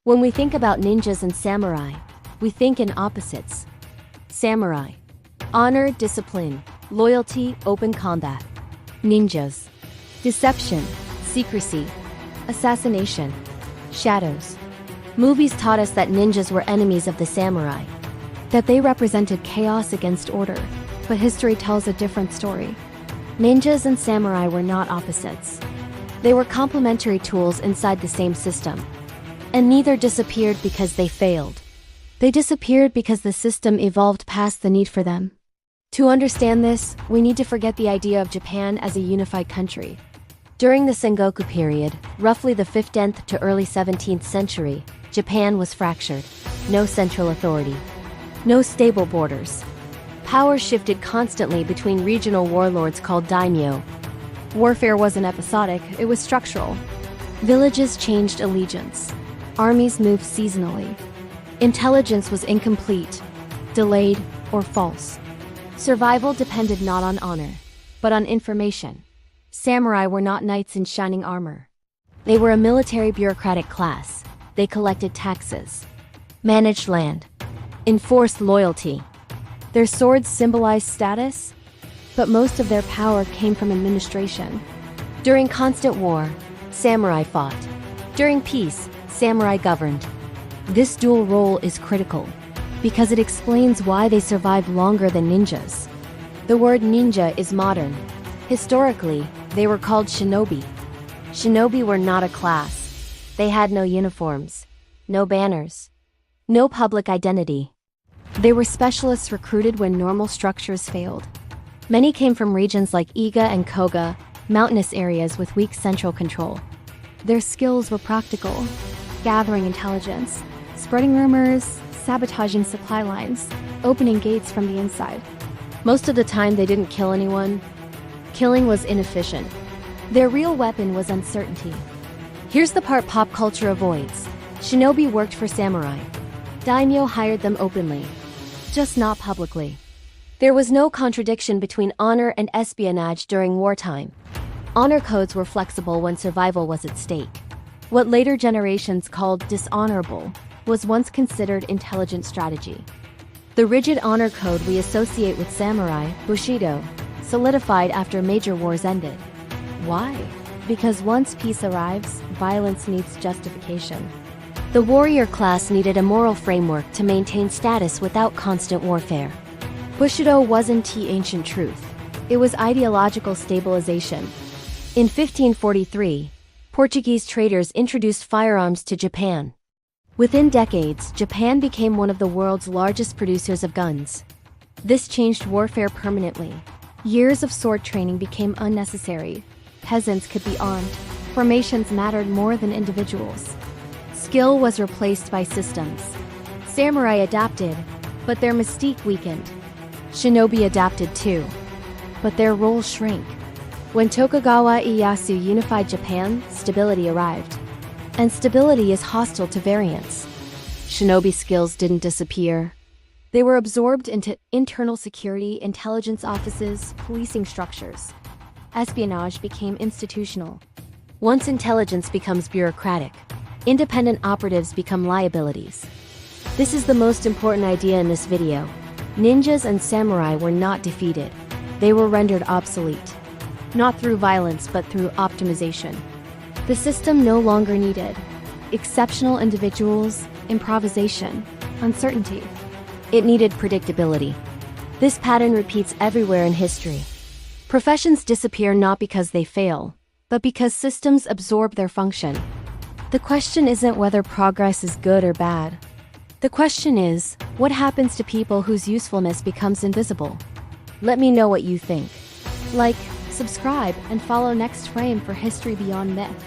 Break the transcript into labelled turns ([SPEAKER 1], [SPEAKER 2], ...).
[SPEAKER 1] When we think about ninjas and samurai, we think in opposites. Samurai: honor, discipline, loyalty, open combat. Ninjas: deception, secrecy, assassination, shadows. Movies taught us that ninjas were enemies of the samurai, that they represented chaos against order, but history tells a different story. Ninjas and samurai were not opposites. They were complementary tools inside the same system. And neither disappeared because they failed. They disappeared because the system evolved past the need for them. To understand this, we need to forget the idea of Japan as a unified country. During the Sengoku period, roughly the 15th to early 17th century, Japan was fractured. No central authority. No stable borders. Power shifted constantly between regional warlords called daimyo. Warfare wasn't episodic, it was structural. Villages changed allegiance. Armies moved seasonally. Intelligence was incomplete, delayed, or false. Survival depended not on honor, but on information. Samurai were not knights in shining armor. They were a military bureaucratic class. They collected taxes, managed land, enforced loyalty. Their swords symbolized status, but most of their power came from administration. During constant war, samurai fought. During peace, samurai governed. This dual role is critical because it explains why they survived longer than ninjas. The word ninja is modern. Historically, they were called shinobi. Shinobi were not a class. They had no uniforms, no banners, no public identity. They were specialists recruited when normal structures failed. Many came from regions like Iga and Koga, mountainous areas with weak central control. Their skills were practical: gathering intelligence, spreading rumors, sabotaging supply lines, opening gates from the inside. Most of the time they didn't kill anyone. Killing was inefficient. Their real weapon was uncertainty. Here's the part pop culture avoids. Shinobi worked for samurai. Daimyo hired them openly, just not publicly. There was no contradiction between honor and espionage during wartime. Honor codes were flexible when survival was at stake. What later generations called dishonorable was once considered intelligent strategy. The rigid honor code we associate with samurai, Bushido, solidified after major wars ended. Why? Because once peace arrives, violence needs justification. The warrior class needed a moral framework to maintain status without constant warfare. Bushido wasn't the ancient truth. It was ideological stabilization. In 1543, Portuguese traders introduced firearms to Japan. Within decades, Japan became one of the world's largest producers of guns. This changed warfare permanently. Years of sword training became unnecessary. Peasants could be armed. Formations mattered more than individuals. Skill was replaced by systems. Samurai adapted, but their mystique weakened. Shinobi adapted too, but their role shrank. When Tokugawa Ieyasu unified Japan, stability arrived. And stability is hostile to variance. Shinobi skills didn't disappear. They were absorbed into internal security, intelligence offices, policing structures. Espionage became institutional. Once intelligence becomes bureaucratic, independent operatives become liabilities. This is the most important idea in this video. Ninjas and samurai were not defeated. They were rendered obsolete. Not through violence, but through optimization. The system no longer needed exceptional individuals, improvisation, uncertainty. It needed predictability. This pattern repeats everywhere in history. Professions disappear not because they fail, but because systems absorb their function. The question isn't whether progress is good or bad. The question is, what happens to people whose usefulness becomes invisible? Let me know what you think. Like, subscribe, and follow NextFrame for history beyond myth.